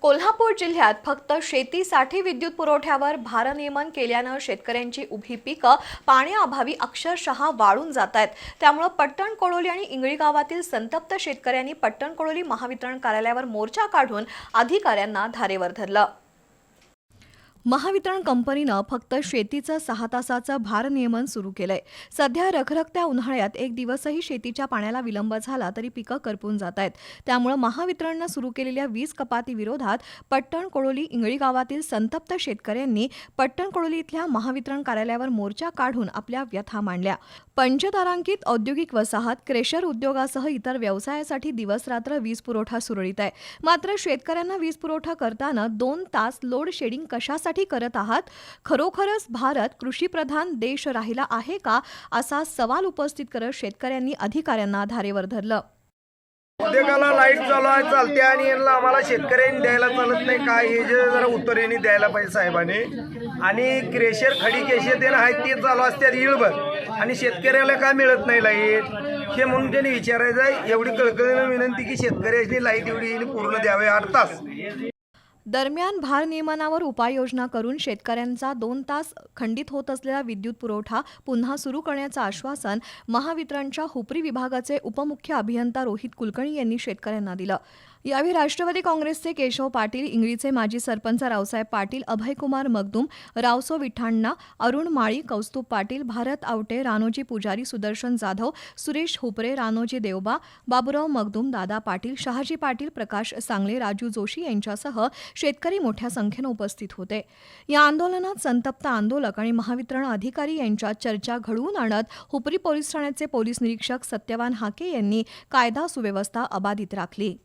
कोल्हापूर जिल्ह्यात फक्त शेतीसाठी विद्युत पुरवठ्यावर भारनियमन केल्यानं शेतकऱ्यांची उभी पिकं पाण्याअभावी अक्षरशः वाळून जात आहेत। त्यामुळे पट्टण कोळोली आणि इंगळी गावातील संतप्त शेतकऱ्यांनी पट्टण कोळोली महावितरण कार्यालयावर मोर्चा काढून अधिकाऱ्यांना धारेवर धरलं। महावितरण कंपनीनं फक्त शेतीचं 6 तासाचं भारनियमन सुरू केलंय। सध्या रखरखत्या उन्हाळ्यात एक दिवसही शेतीच्या पाण्याला विलंब झाला तरी पिकं करपून जात आहेत। त्यामुळे महावितरणनं सुरू केलेल्या वीज कपाती विरोधात पट्टण कोळोली इंगळी गावातील संतप्त शेतकऱ्यांनी पट्टण कोळोली इथल्या महावितरण कार्यालयावर मोर्चा काढून आपल्या व्यथा मांडल्या। पंचतारांकित औद्योगिक वसाहत, क्रेशर उद्योगासह इतर व्यवसायासाठी दिवसरात्र वीज पुरवठा सुरळीत आहे। मात्र शेतकऱ्यांना वीज पुरवठा करताना 2 तास लोड शेडिंग कशासाठी करत आहात? खरोखरच भारत कृषीप्रधान देश राहिला आहे का, असा सवाल उपस्थित करत शेतकऱ्यांनी अधिकाऱ्यांना धारेवर धरलं। प्रत्येकाला लाईट चालू आहे, चालते आणि यांना आम्हाला शेतकऱ्यांनी द्यायला चालत नाही काय, हे जे जरा उत्तर यांनी द्यायला पाहिजे साहेबांनी। आणि क्रेशर खडी केशे ते आहेत ते चालू असतात इळभर आणि शेतकऱ्याला का मिळत नाही लाईट, हे म्हणून त्यांनी विचारायचं आहे। एवढी कळकळीनं विनंती की शेतकऱ्याची लाईट एवढी पूर्ण द्यावे 8 तास। दरम्यान भारनियमनावर उपाययोजना करून शेतकऱ्यांचा 2 तास खंडित होत असलेला विद्युत पुरवठा पुन्हा सुरू करण्याचं आश्वासन महावितरणच्या हुपरी विभागाचे उपमुख्य अभियंता रोहित कुलकर्णी यांनी शेतकऱ्यांना दिलं। यावेळी राष्ट्रवादी काँग्रेसचे केशव पाटील, इंगळीचे माजी सरपंच रावसाहेब पाटील, अभयकुमार मगदूम, रावसो विठाण्णा, अरुण माळी, कौस्तुभ पाटील, भारत आवटे, रानोजी पुजारी, सुदर्शन जाधव, सुरेश हुपरे, रानोजी देवबा, बाबुराव मगदूम, दादा पाटील, शहाजी पाटील, प्रकाश सांगले, राजू जोशी यांच्यासह शेतकरी मोठ्या संख्येनं उपस्थित होते। या आंदोलनात संतप्त आंदोलक आणि महावितरण अधिकारी यांच्यात चर्चा घडवून आणत हुपरी पोलीस ठाण्याचे पोलीस निरीक्षक सत्यवान हाके यांनी कायदा सुव्यवस्था अबाधित राखली।